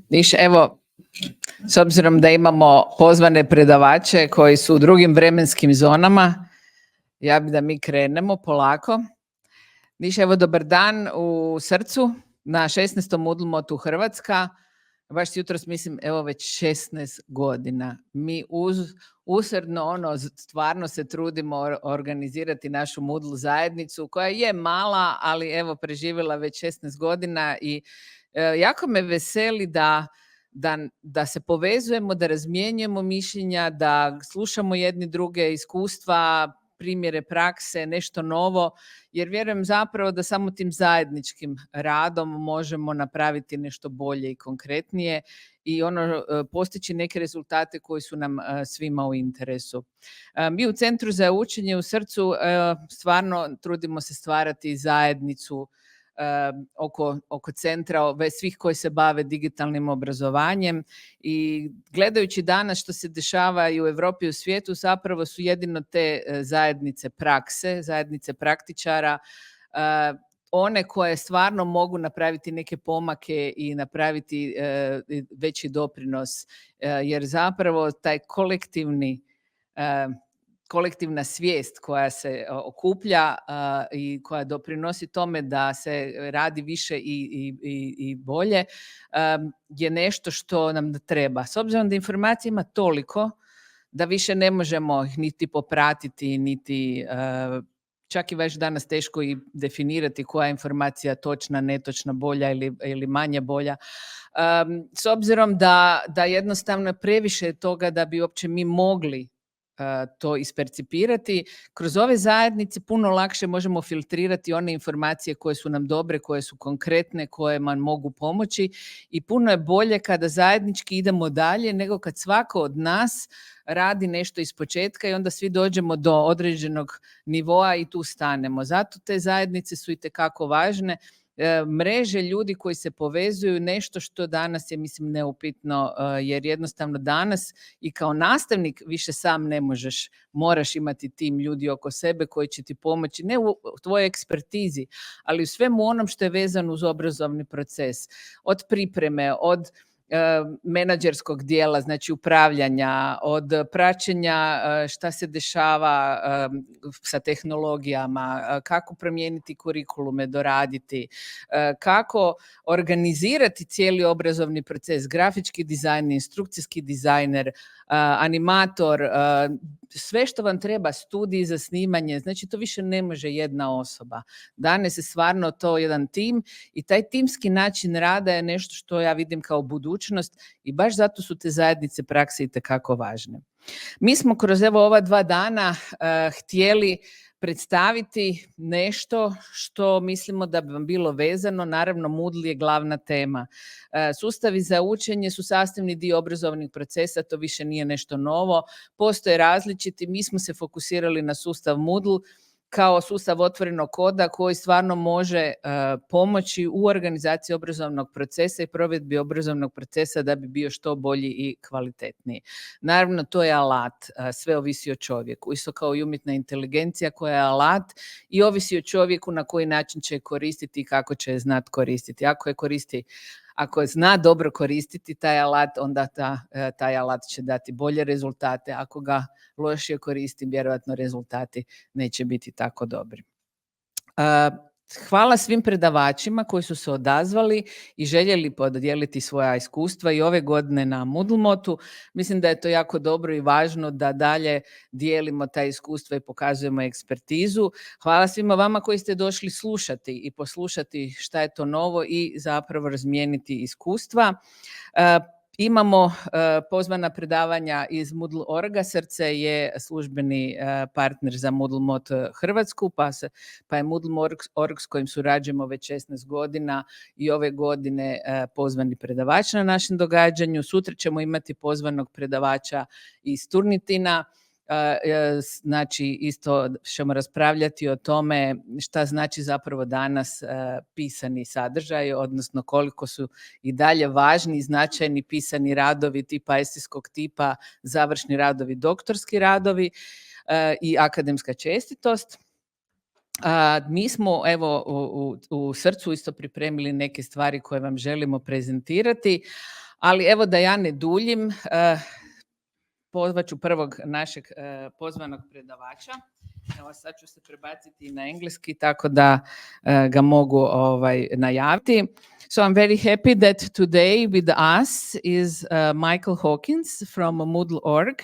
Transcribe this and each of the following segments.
Viš, evo, s obzirom da imamo pozvane predavače koji su u drugim vremenskim zonama, ja bi da mi krenemo polako. Viš, evo, dobar dan u srcu na 16. Moodle motu Hrvatska. Baš jutros mislim, evo već 16 godina. Mi usrdno stvarno se trudimo organizirati našu Moodle zajednicu koja je mala, ali evo preživjela već 16 godina i jako me veseli da se povezujemo, da razmjenjujemo mišljenja, da slušamo jedni druge iskustva, primjere prakse, nešto novo, jer vjerujem zapravo da samo tim zajedničkim radom možemo napraviti nešto bolje i konkretnije i postići neke rezultate koji su nam svima u interesu. Mi u Centru za učenje u srcu stvarno trudimo se stvarati zajednicu oko centra, svih koji se bave digitalnim obrazovanjem i gledajući danas što se dešava i u Europi i u svijetu, zapravo su jedino te zajednice prakse, zajednice praktičara, one koje stvarno mogu napraviti neke pomake i napraviti veći doprinos, jer zapravo taj kolektivna svijest koja se okuplja i koja doprinosi tome da se radi više i bolje je nešto što nam treba. S obzirom da informacija ima toliko da više ne možemo ih niti popratiti, niti čak i već danas teško i definirati koja je informacija točna, netočna, bolja ili manje bolja. S obzirom da jednostavno previše toga da bi uopće mi mogli to ispercipirati, kroz ove zajednice puno lakše možemo filtrirati one informacije koje su nam dobre, koje su konkretne, koje nam mogu pomoći i puno je bolje kada zajednički idemo dalje nego kad svako od nas radi nešto ispočetka i onda svi dođemo do određenog nivoa i tu stanemo. Zato te zajednice su itekako važne. Mreže ljudi koji se povezuju, nešto što danas je mislim neupitno, jer jednostavno danas i kao nastavnik više sam ne možeš, moraš imati tim ljudi oko sebe koji će ti pomoći, ne u tvojoj ekspertizi, ali u svemu onom što je vezano uz obrazovni proces, od pripreme, od menadžerskog dijela, znači upravljanja, od praćenja šta se dešava sa tehnologijama, kako promijeniti kurikulume, doraditi, kako organizirati cijeli obrazovni proces, grafički dizajner, instrukcijski dizajner, animator, sve što vam treba, studij za snimanje, znači to više ne može jedna osoba. Danas je stvarno to jedan tim i taj timski način rada je nešto što ja vidim kao budućnost i baš zato su te zajednice prakse itekako važne. Mi smo kroz ova 2 dana htjeli predstaviti nešto što mislimo da bi vam bilo vezano. Naravno, Moodle je glavna tema. Sustavi za učenje su sastavni dio obrazovnih procesa, to više nije nešto novo. Postoje različiti, mi smo se fokusirali na sustav Moodle kao sustav otvorenog koda koji stvarno može pomoći u organizaciji obrazovnog procesa i provedbi obrazovnog procesa da bi bio što bolji i kvalitetniji. Naravno, to je alat, sve ovisi o čovjeku. Isto kao i umjetna inteligencija koja je alat i ovisi o čovjeku na koji način će koristiti i kako će je znati koristiti. Ako je zna dobro koristiti taj alat, onda taj alat će dati bolje rezultate. Ako ga lošije koristi, vjerojatno rezultati neće biti tako dobri. Hvala svim predavačima koji su se odazvali i željeli podijeliti svoja iskustva i ove godine na Moodle motu. Mislim da je to jako dobro i važno da dalje dijelimo ta iskustva i pokazujemo ekspertizu. Hvala svima vama koji ste došli slušati i poslušati šta je to novo i zapravo razmijeniti iskustva. Imamo pozvana predavanja iz Moodle orga. Srce je službeni partner za Moodle mod Hrvatsku, pa je Moodle org s kojim surađujemo već 16 godina i ove godine pozvani predavač na našem događanju. Sutra ćemo imati pozvanog predavača iz Turnitina. Znači isto ćemo raspravljati o tome šta znači zapravo danas pisani sadržaj, odnosno koliko su i dalje važni i značajni pisani radovi tipa esejskog tipa, završni radovi, doktorski radovi i akademska čestitost. Mi smo evo u srcu isto pripremili neke stvari koje vam želimo prezentirati, ali evo da ja ne duljim, pozvat ću prvog našeg pozvanog predavača. Evo sad ću se prebaciti na engleski tako da ga mogu najaviti. So I'm very happy that today with us is Michael Hawkins from Moodle.org.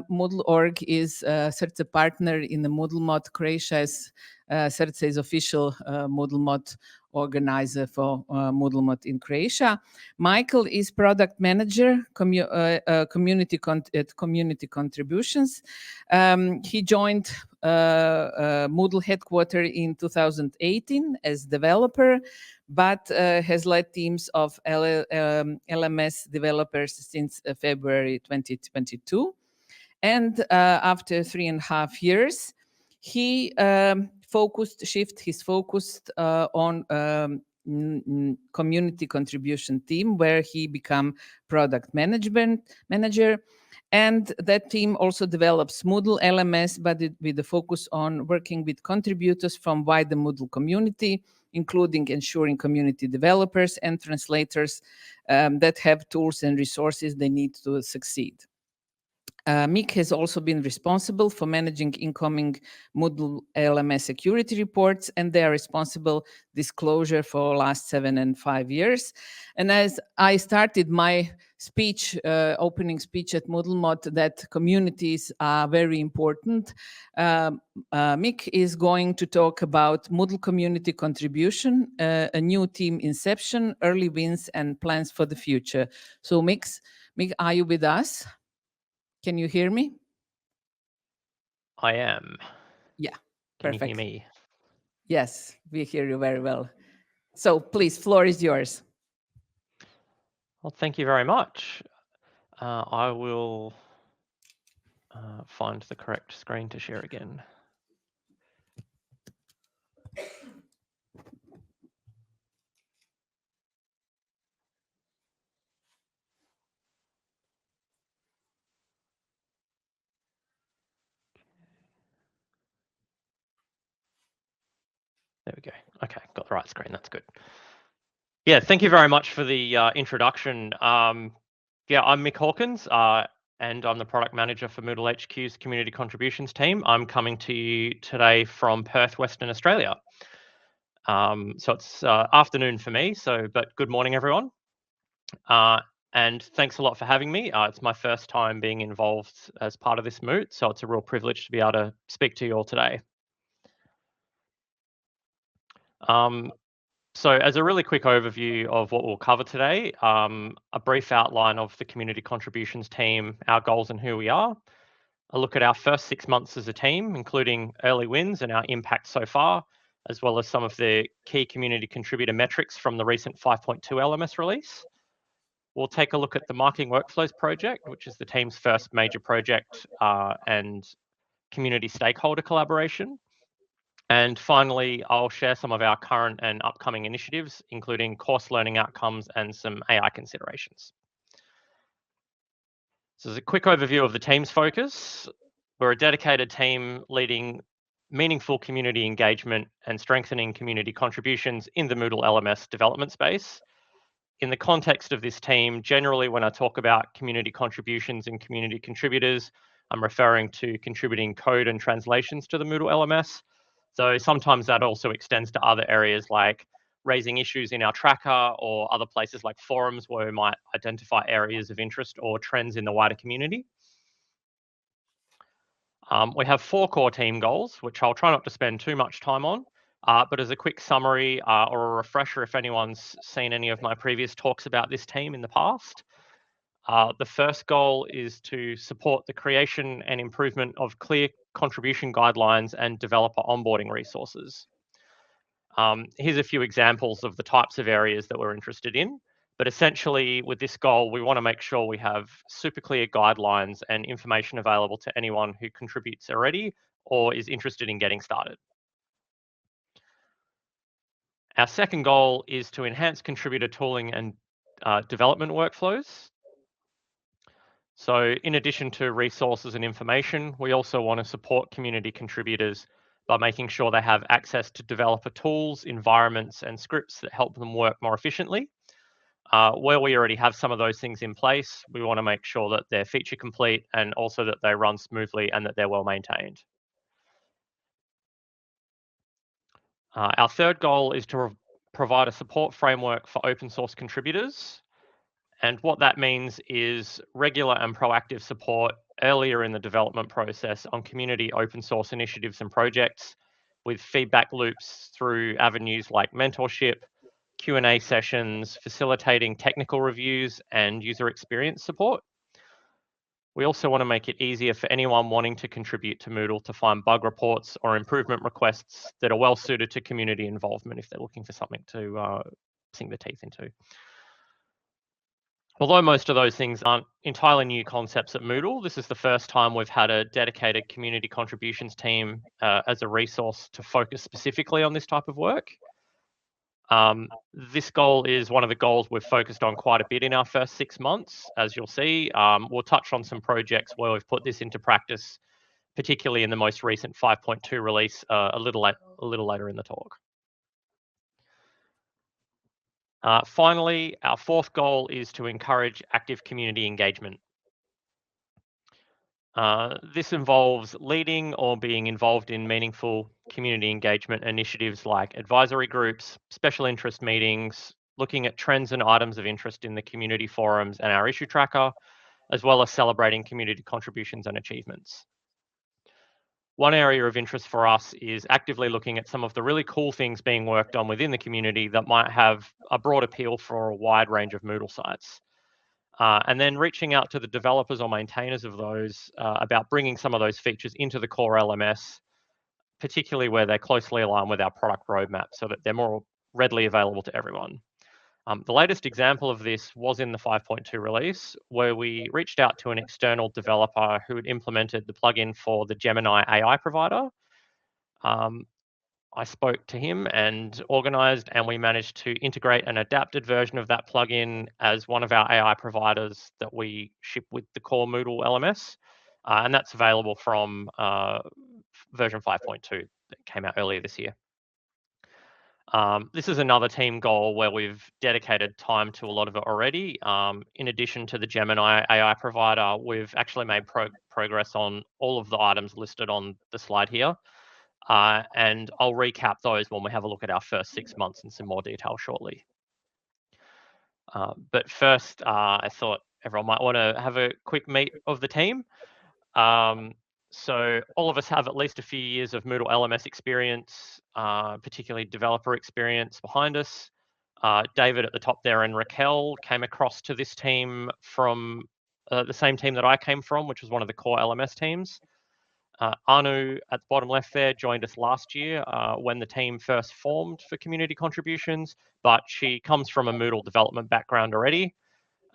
Moodle.org is Srce partner in the Moodle Mod. Croatia is Srce is official Moodle Mod organizer for Moodle Mod in Croatia. Michael is product manager at Community Contributions. He joined Moodle headquarters in 2018 as developer, but has led teams of LMS developers since February 2022. And after 3.5 years, he shifted his focus on community contribution team, where he became product manager. And that team also develops Moodle LMS, but with the focus on working with contributors from wider Moodle community, including ensuring community developers and translators that have tools and resources they need to succeed. Mick has also been responsible for managing incoming Moodle LMS security reports, and they are responsible disclosure for last 7 and 5 years. And as I started my speech, opening speech at Moodle Mod, that communities are very important. Mick is going to talk about Moodle Community Contribution, a new team inception, early wins, and plans for the future. So Mick, are you with us? Can you hear me? I am. Yeah, Can perfect. you hear me? Yes, we hear you very well. So please, floor is yours. Well, thank you very much. I will find the correct screen to share again. There we go. Okay, got the right screen. That's good. Yeah, thank you very much for the introduction. Yeah, I'm Mick Hawkins, and I'm the product manager for Moodle HQ-u's Community Contributions team. I'm coming to you today from Perth, Western Australia. So it's afternoon for me, but good morning, everyone. And thanks a lot for having me. It's my first time being involved as part of this moot, so it's a real privilege to be able to speak to you all today. So as a really quick overview of what we'll cover today, a brief outline of the Community Contributions team, our goals and who we are, a look at our first 6 months as a team, including early wins and our impact so far, as well as some of the key community contributor metrics from the recent 5.2 LMS release. We'll take a look at the Marketing Workflows project, which is the team's first major project and community stakeholder collaboration. And finally, I'll share some of our current and upcoming initiatives, including course learning outcomes and some AI considerations. So as a quick overview of the team's focus, we're a dedicated team leading meaningful community engagement and strengthening community contributions in the Moodle LMS development space. In the context of this team, generally when I talk about community contributions and community contributors, I'm referring to contributing code and translations to the Moodle LMS. So sometimes that also extends to other areas like raising issues in our tracker or other places like forums where we might identify areas of interest or trends in the wider community. We have 4 core team goals, which I'll try not to spend too much time on. But as a quick summary or a refresher, if anyone's seen any of my previous talks about this team in the past, the first goal is to support the creation and improvement of clear contribution guidelines and developer onboarding resources. Here's a few examples of the types of areas that we're interested in. But essentially, with this goal, we want to make sure we have super clear guidelines and information available to anyone who contributes already or is interested in getting started. Our second goal is to enhance contributor tooling and development workflows. So in addition to resources and information, we also want to support community contributors by making sure they have access to developer tools, environments, and scripts that help them work more efficiently. Where we already have some of those things in place, we want to make sure that they're feature complete and also that they run smoothly and that they're well maintained. Our third goal is to provide a support framework for open source contributors. And what that means is regular and proactive support earlier in the development process on community open source initiatives and projects, with feedback loops through avenues like mentorship, Q&A sessions, facilitating technical reviews, and user experience support. We also want to make it easier for anyone wanting to contribute to Moodle to find bug reports or improvement requests that are well suited to community involvement if they're looking for something to sink their teeth into. Although most of those things aren't entirely new concepts at Moodle, this is the first time we've had a dedicated community contributions team as a resource to focus specifically on this type of work. This goal is one of the goals we've focused on quite a bit in our first 6 months. As you'll see, we'll touch on some projects where we've put this into practice, particularly in the most recent 5.2 release a little later in the talk. Finally, our fourth goal is to encourage active community engagement. This involves leading or being involved in meaningful community engagement initiatives like advisory groups, special interest meetings, looking at trends and items of interest in the community forums and our issue tracker, as well as celebrating community contributions and achievements. One area of interest for us is actively looking at some of the really cool things being worked on within the community that might have a broad appeal for a wide range of Moodle sites. And then reaching out to the developers or maintainers of those about bringing some of those features into the core LMS, particularly where they're closely aligned with our product roadmap so that they're more readily available to everyone. The latest example of this was in the 5.2 release, where we reached out to an external developer who had implemented the plugin for the Gemini AI provider. I spoke to him and organized, and we managed to integrate an adapted version of that plugin as one of our AI providers that we ship with the core Moodle LMS. And that's available from version 5.2 that came out earlier this year. This is another team goal where we've dedicated time to a lot of it already. In addition to the Gemini AI provider, we've actually made progress on all of the items listed on the slide here. And I'll recap those when we have a look at our first 6 months in some more detail shortly. But first, I thought everyone might want to have a quick meet of the team. So all of us have at least a few years of Moodle LMS experience, particularly developer experience behind us. David at the top there and Raquel came across to this team from the same team that I came from, which was one of the core LMS teams. Anu at the bottom left there joined us last year when the team first formed for community contributions, but she comes from a Moodle development background already.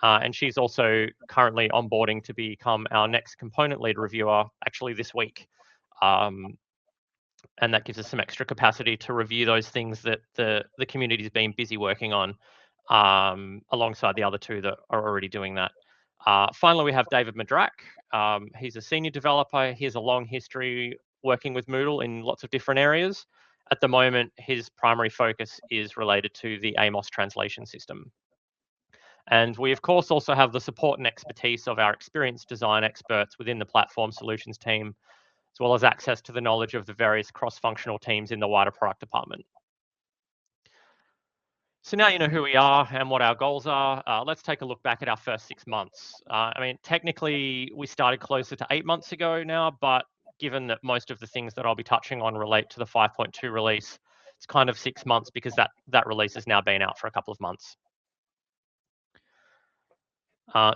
And she's also currently onboarding to become our next component lead reviewer, actually this week. And that gives us some extra capacity to review those things that the community's been busy working on alongside the other two that are already doing that. Finally, we have David Madrak. He's a senior developer. He has a long history working with Moodle in lots of different areas. At the moment, his primary focus is related to the Amos translation system. And we, of course, also have the support and expertise of our experienced design experts within the platform solutions team, as well as access to the knowledge of the various cross-functional teams in the wider product department. So now you know who we are and what our goals are. Let's take a look back at our first 6 months. I mean, technically, we started closer to 8 months ago now, but given that most of the things that I'll be touching on relate to the 5.2 release, it's kind of 6 months because that release has now been out for a couple of months.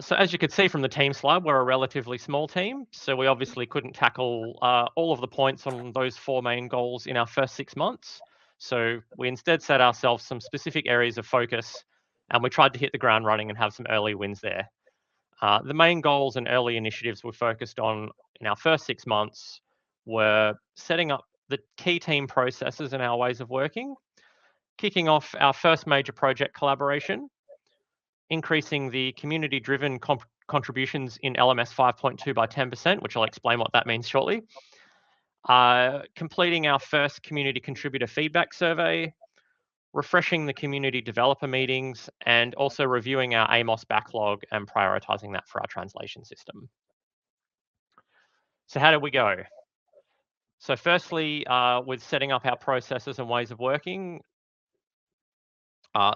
So as you could see from the team slide, we're a relatively small team, so we obviously couldn't tackle all of the points on those 4 main goals in our first 6 months. So we instead set ourselves some specific areas of focus, and we tried to hit the ground running and have some early wins there. The main goals and early initiatives we focused on in our first 6 months were setting up the key team processes and our ways of working, kicking off our first major project collaboration, increasing the community-driven contributions in LMS 5.2 by 10%, which I'll explain what that means shortly. completing our first community contributor feedback survey, refreshing the community developer meetings, and also reviewing our Amos backlog and prioritizing that for our translation system. So how did we go? So firstly, with setting up our processes and ways of working,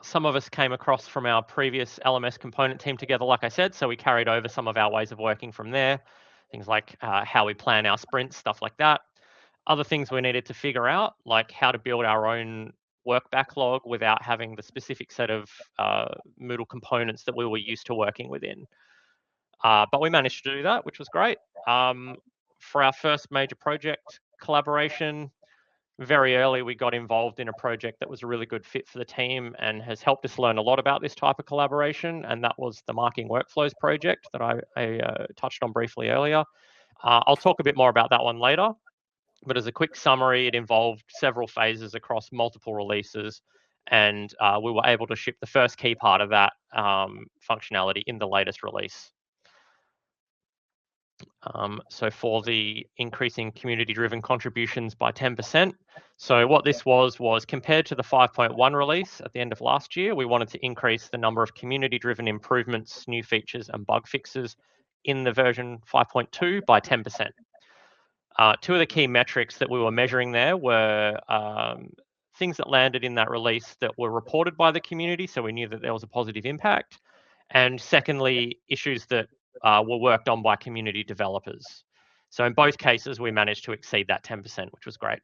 some of us came across from our previous LMS component team together, like I said, so we carried over some of our ways of working from there, things like how we plan our sprints, stuff like that. Other things we needed to figure out, like how to build our own work backlog without having the specific set of Moodle components that we were used to working within. But we managed to do that, which was great. For our first major project collaboration, very early we got involved in a project that was a really good fit for the team and has helped us learn a lot about this type of collaboration, and that was the marking workflows project that I touched on briefly earlier. I'll talk a bit more about that one later, but as a quick summary, it involved several phases across multiple releases, and we were able to ship the first key part of that functionality in the latest release. So for the increasing community-driven contributions by 10%. So what this was compared to the 5.1 release at the end of last year, we wanted to increase the number of community-driven improvements, new features, and bug fixes in the version 5.2 by 10%. Two of the key metrics that we were measuring there were things that landed in that release that were reported by the community, so we knew that there was a positive impact. And secondly, issues that were worked on by community developers. So in both cases, we managed to exceed that 10%, which was great.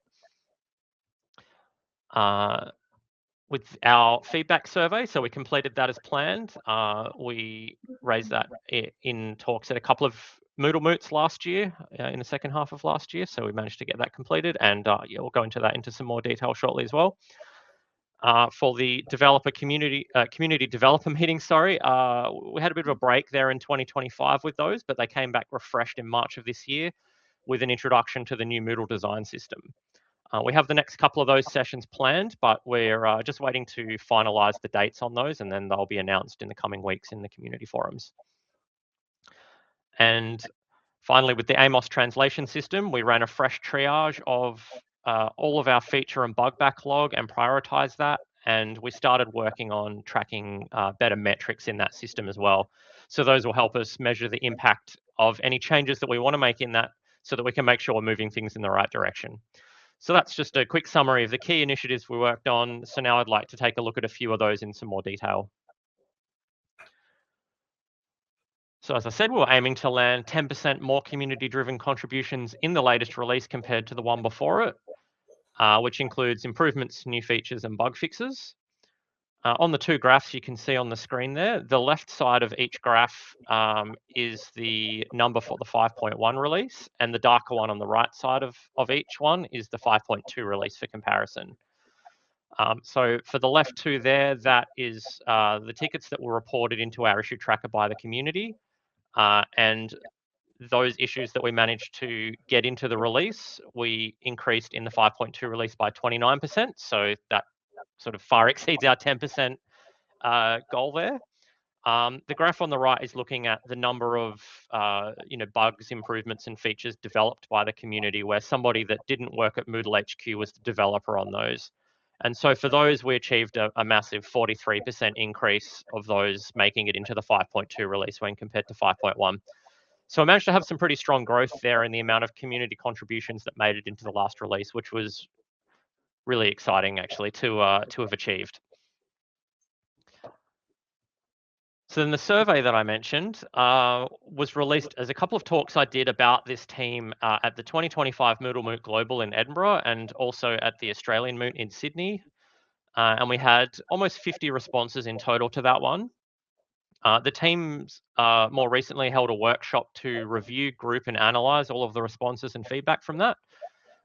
With our feedback survey, so we completed that as planned. We raised that in talks at a couple of Moodle Moots last year, in the second half of last year. So we managed to get that completed, and yeah, we'll go into that into some more detail shortly as well. For the developer community developer meeting, sorry, we had a bit of a break there in 2025 with those, but they came back refreshed in March of this year with an introduction to the new Moodle design system. We have the next couple of those sessions planned, but we're just waiting to finalize the dates on those, and then they'll be announced in the coming weeks in the community forums. And finally, with the Amos translation system, we ran a fresh triage of all of our feature and bug backlog and prioritized that. And we started working on tracking better metrics in that system as well. So those will help us measure the impact of any changes that we want to make in that, so that we can make sure we're moving things in the right direction. So that's just a quick summary of the key initiatives we worked on. So now I'd like to take a look at a few of those in some more detail. So as I said, we were aiming to land 10% more community-driven contributions in the latest release compared to the one before it, which includes improvements, new features, and bug fixes. On the two graphs you can see on the screen there, the left side of each graph is the number for the 5.1 release, and the darker one on the right side of each one is the 5.2 release for comparison. So for the left two there, that is the tickets that were reported into our issue tracker by the community. And those issues that we managed to get into the release, we increased in the 5.2 release by 29%. So that sort of far exceeds our 10% goal there. The graph on the right is looking at the number of bugs, improvements, and features developed by the community, where somebody that didn't work at Moodle HQ was the developer on those. And so for those, we achieved a massive 43% increase of those making it into the 5.2 release when compared to 5.1. So I managed to have some pretty strong growth there in the amount of community contributions that made it into the last release, which was really exciting actually to have achieved. So then the survey that I mentioned was released as a couple of talks I did about this team at the 2025 Moodle Moot Global in Edinburgh, and also at the Australian Moot in Sydney. And we had almost 50 responses in total to that one. The teams more recently held a workshop to review, group, and analyze all of the responses and feedback from that.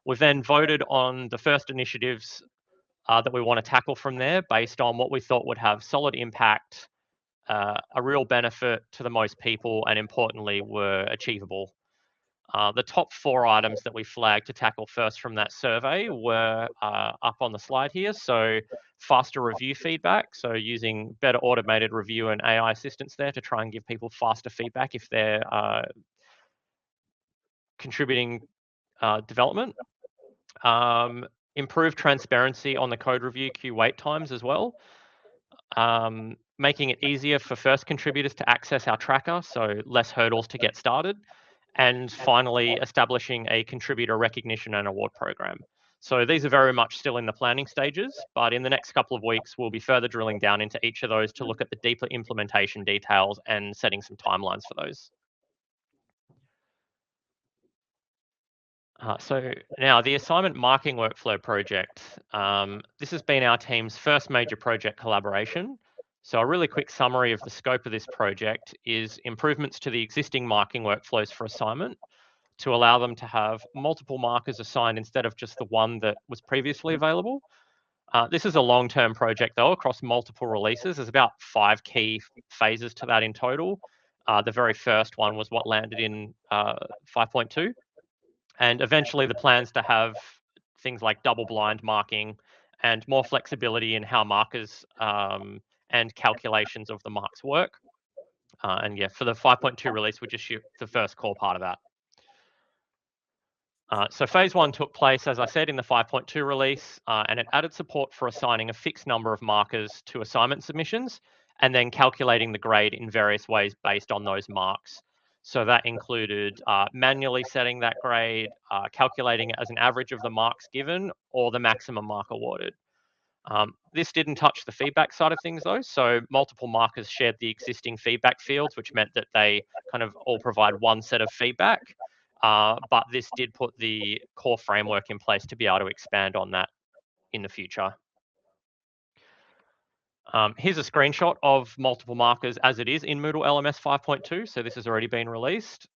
We've then voted on the first initiatives that we want to tackle from there based on what we thought would have solid impact, a real benefit to the most people, and importantly, were achievable. The top 4 items that we flagged to tackle first from that survey were up on the slide here. So faster review feedback, so using better automated review and AI assistance there to try and give people faster feedback if they're contributing development, improve transparency on the code review queue wait times as well, making it easier for first contributors to access our tracker, so less hurdles to get started, and finally establishing a contributor recognition and award program. So these are very much still in the planning stages, but in the next couple of weeks, we'll be further drilling down into each of those to look at the deeper implementation details and setting some timelines for those. So now the assignment marking workflow project. This has been our team's first major project collaboration. So a really quick summary of the scope of this project is improvements to the existing marking workflows for assignment to allow them to have multiple markers assigned instead of just the one that was previously available. This is a long-term project though, across multiple releases. There's about 5 key phases to that in total. The very first one was what landed in 5.2. And eventually the plans to have things like double-blind marking and more flexibility in how markers and calculations of the marks work. And yeah, for the 5.2 release, we just shoot the first core part of that. So phase 1 took place, as I said, in the 5.2 release, and it added support for assigning a fixed number of markers to assignment submissions and then calculating the grade in various ways based on those marks. So that included manually setting that grade, calculating it as an average of the marks given or the maximum mark awarded. This didn't touch the feedback side of things though, so multiple markers shared the existing feedback fields, which meant that they kind of all provide one set of feedback. But this did put the core framework in place to be able to expand on that in the future. Here's a screenshot of multiple markers as it is in Moodle LMS 5.2. So this has already been released.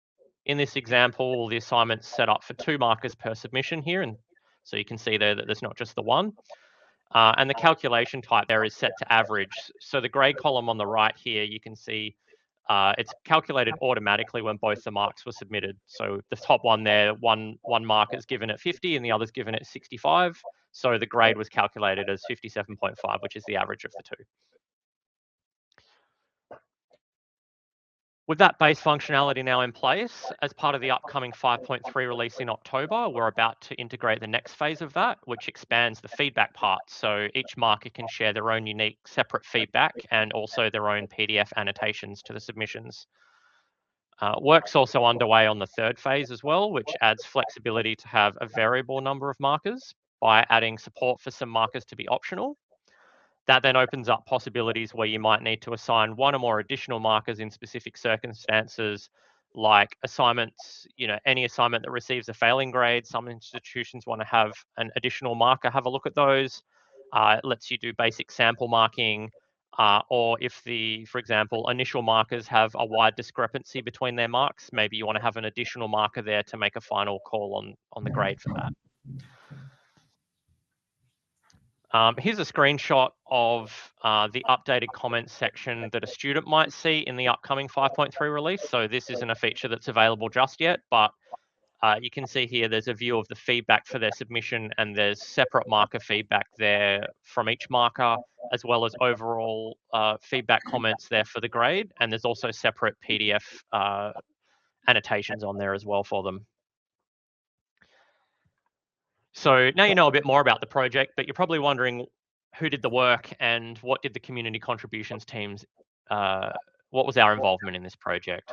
In this example, the assignment's set up for 2 markers per submission here. And so you can see there that there's not just the one. And the calculation type there is set to average. So the grade column on the right here, you can see it's calculated automatically when both the marks were submitted. So the top one there, one mark is given at 50 and the other's given at 65. So the grade was calculated as 57.5, which is the average of the two. With that base functionality now in place, as part of the upcoming 5.3 release in October, we're about to integrate the next phase of that, which expands the feedback part. So each marker can share their own unique separate feedback and also their own PDF annotations to the submissions. Work's also underway on the third phase as well, which adds flexibility to have a variable number of markers by adding support for some markers to be optional. That then opens up possibilities where you might need to assign one or more additional markers in specific circumstances, like assignments, any assignment that receives a failing grade. Some institutions want to have an additional marker, have a look at those. It lets you do basic sample marking, or if for example, initial markers have a wide discrepancy between their marks, maybe you want to have an additional marker there to make a final call on the grade for that. Here's a screenshot of the updated comments section that a student might see in the upcoming 5.3 release. So this isn't a feature that's available just yet, but you can see here there's a view of the feedback for their submission, and there's separate marker feedback there from each marker, as well as overall feedback comments there for the grade. And there's also separate PDF annotations on there as well for them. So now you know a bit more about the project, but you're probably wondering who did the work and what did the community contributions teams, what was our involvement in this project?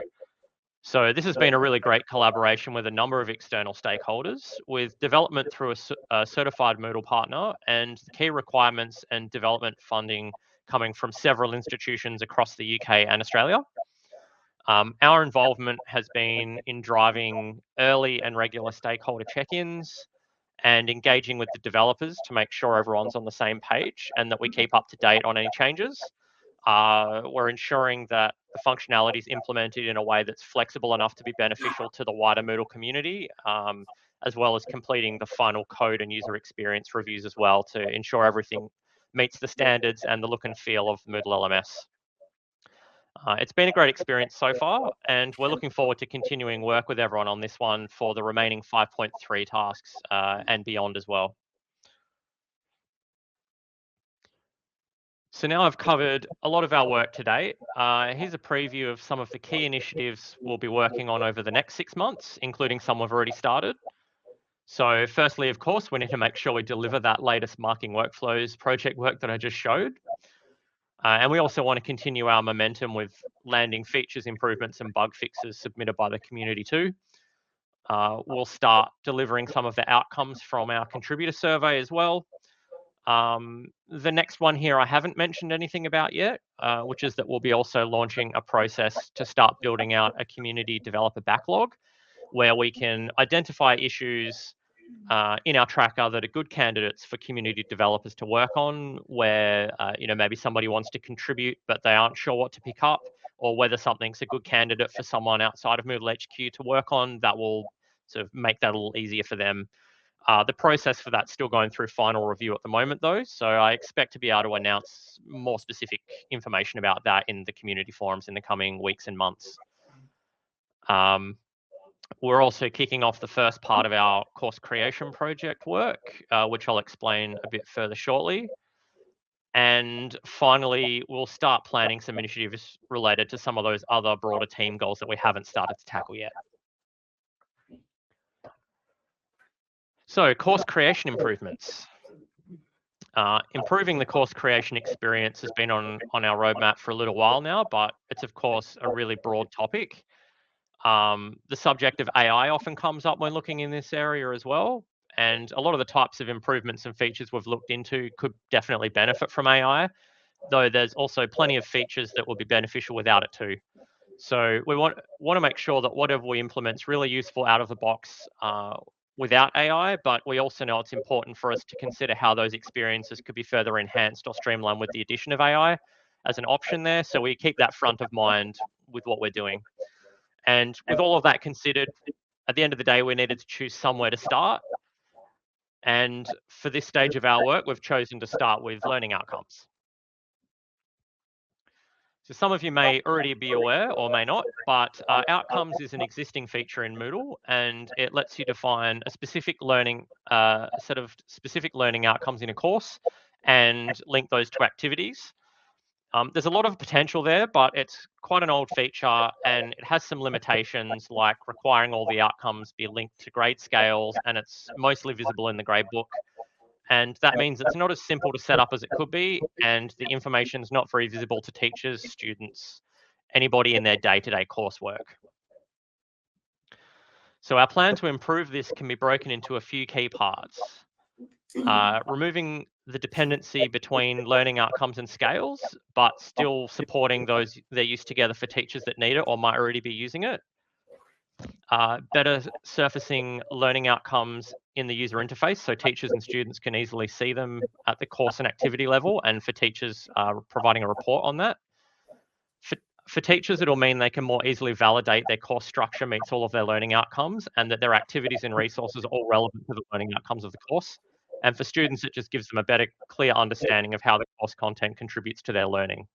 So this has been a really great collaboration with a number of external stakeholders, with development through a certified Moodle partner and the key requirements and development funding coming from several institutions across the UK and Australia. Our involvement has been in driving early and regular stakeholder check-ins and engaging with the developers to make sure everyone's on the same page and that we keep up to date on any changes. We're ensuring that the functionality is implemented in a way that's flexible enough to be beneficial to the wider Moodle community, as well as completing the final code and user experience reviews as well to ensure everything meets the standards and the look and feel of Moodle LMS. It's been a great experience so far, and we're looking forward to continuing work with everyone on this one for the remaining 5.3 tasks and beyond as well. So now I've covered a lot of our work today. Here's a preview of some of the key initiatives we'll be working on over the next 6 months, including some we've already started. So firstly, of course, we need to make sure we deliver that latest marking workflows project work that I just showed. And we also want to continue our momentum with landing features, improvements, and bug fixes submitted by the community too. We'll start delivering some of the outcomes from our contributor survey as well. The next one here I haven't mentioned anything about yet, which is that we'll be also launching a process to start building out a community developer backlog where we can identify issues in our tracker that are good candidates for community developers to work on, where maybe somebody wants to contribute but they aren't sure what to pick up, or whether something's a good candidate for someone outside of Moodle HQ to work on. That will sort of make that a little easier for them. The process for that's still going through final review at the moment, though, so I expect to be able to announce more specific information about that in the community forums in the coming weeks and months. We're also kicking off the first part of our course creation project work, which I'll explain a bit further shortly. And finally, we'll start planning some initiatives related to some of those other broader team goals that we haven't started to tackle yet. So, course creation improvements. Improving the course creation experience has been on our roadmap for a little while now, but it's of course a really broad topic. The subject of AI often comes up when looking in this area as well, and a lot of the types of improvements and features we've looked into could definitely benefit from AI, though there's also plenty of features that will be beneficial without it too. So we want to make sure that whatever we implement is really useful out of the box without AI, but we also know it's important for us to consider how those experiences could be further enhanced or streamlined with the addition of AI as an option there. So we keep that front of mind with what we're doing. And with all of that considered, at the end of the day, we needed to choose somewhere to start. And for this stage of our work, we've chosen to start with learning outcomes. So some of you may already be aware or may not, but outcomes is an existing feature in Moodle, and it lets you define a specific learning set of specific learning outcomes in a course and link those to activities. There's a lot of potential there, but it's quite an old feature and it has some limitations like requiring all the outcomes be linked to grade scales, and it's mostly visible in the gradebook. And that means it's not as simple to set up as it could be, and the information is not very visible to teachers, students, anybody in their day-to-day coursework. So our plan to improve this can be broken into a few key parts. Removing the dependency between learning outcomes and scales, but still supporting those they're used together for teachers that need it or might already be using it. Better surfacing learning outcomes in the user interface so teachers and students can easily see them at the course and activity level, and for teachers providing a report on that. For teachers, it'll mean they can more easily validate their course structure meets all of their learning outcomes and that their activities and resources are all relevant to the learning outcomes of the course. And for students, it just gives them a better, clear understanding of how the course content contributes to their learning.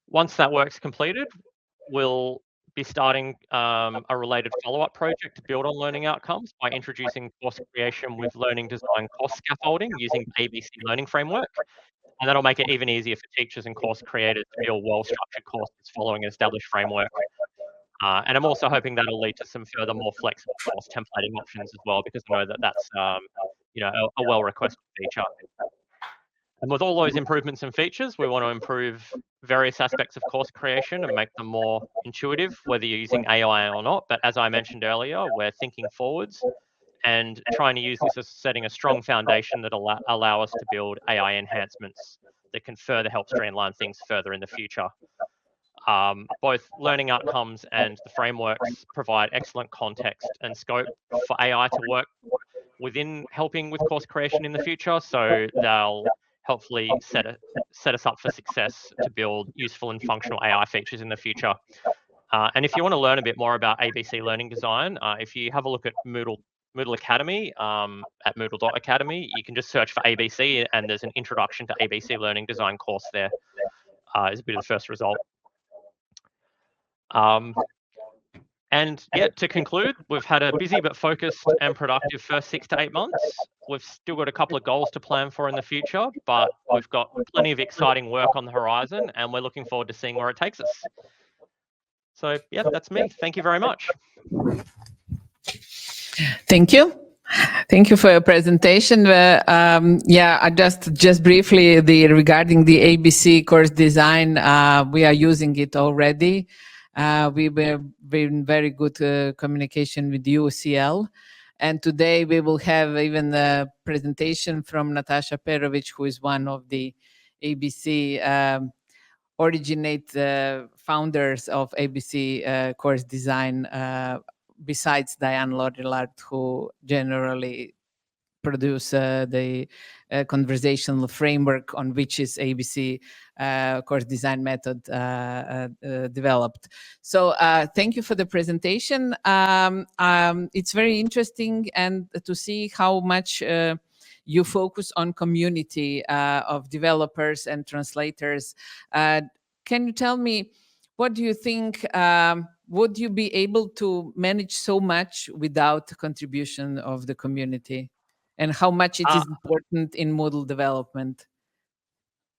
Once that work's completed, we'll be starting a related follow-up project to build on learning outcomes by introducing course creation with learning design course scaffolding using the ABC learning framework. And that'll make it even easier for teachers and course creators to build well-structured courses following an established framework. And I'm also hoping that'll lead to some further more flexible course templating options as well, because I know that that's a well-requested feature. And with all those improvements and features, we want to improve various aspects of course creation and make them more intuitive, whether you're using AI or not. But as I mentioned earlier, we're thinking forwards and trying to use this as setting a strong foundation that allow us to build AI enhancements that can further help streamline things further in the future. Both learning outcomes and the frameworks provide excellent context and scope for AI to work within helping with course creation in the future. So they'll hopefully set us up for success to build useful and functional AI features in the future. And if you want to learn a bit more about ABC learning design, if you have a look at Moodle Academy at moodle.academy, you can just search for ABC and there's an introduction to ABC learning design course there. Is a bit of the first result. And yeah, to conclude, we've had a busy but focused and productive first 6 to 8 months. We've still got a couple of goals to plan for in the future, but we've got plenty of exciting work on the horizon and we're looking forward to seeing where it takes us. So yeah, that's me. Thank you very much. Thank you. Thank you for your presentation. I just briefly regarding the ABC course design, we are using it already. We were in very good communication with UCL. And today we will have even a presentation from Natasha Perovic, who is one of the ABC founders of ABC course design, besides Diane Lorillard, who generally produce the conversational framework on which is ABC course design method developed. So thank you for the presentation. It's very interesting and to see how much you focus on community of developers and translators. Can you tell me, what do you think, would you be able to manage so much without the contribution of the community? And how much it is important in Moodle development?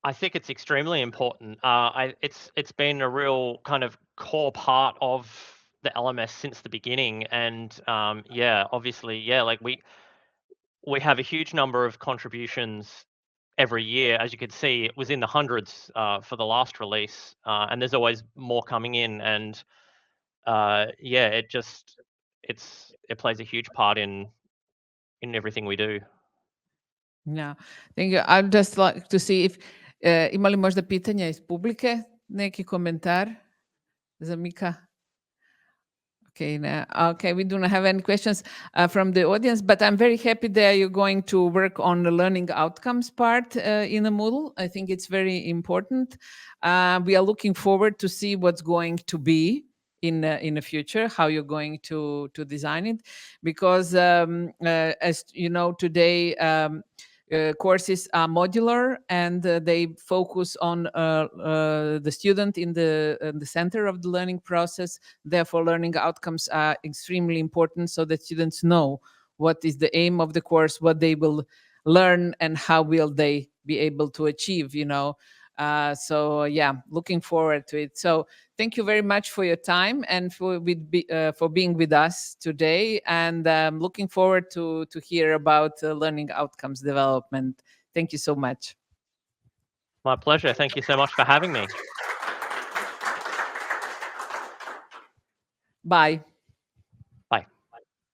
I think it's extremely important. It's been a real kind of core part of the LMS since the beginning, and obviously, like we have a huge number of contributions every year. As you could see, it was in the hundreds for the last release, and there's always more coming in. And it plays a huge part in everything we do. Yeah, thank you. I'd just like to see if ima li možda pitanja iz publike, neki komentar za Mika? Okay, we do not have any questions from the audience, but I'm very happy that you're going to work on the learning outcomes part in the Moodle. I think it's very important. We are looking forward to see what's going to be in the future, how you're going to design it, because as you know, today courses are modular and they focus on the student in the center of the learning process. Therefore, learning outcomes are extremely important so that students know what is the aim of the course, what they will learn, and how will they be able to achieve, looking forward to it. So thank you very much for your time and for being with us today. And looking forward to hear about learning outcomes development. Thank you so much. My pleasure. Thank you so much for having me. Bye.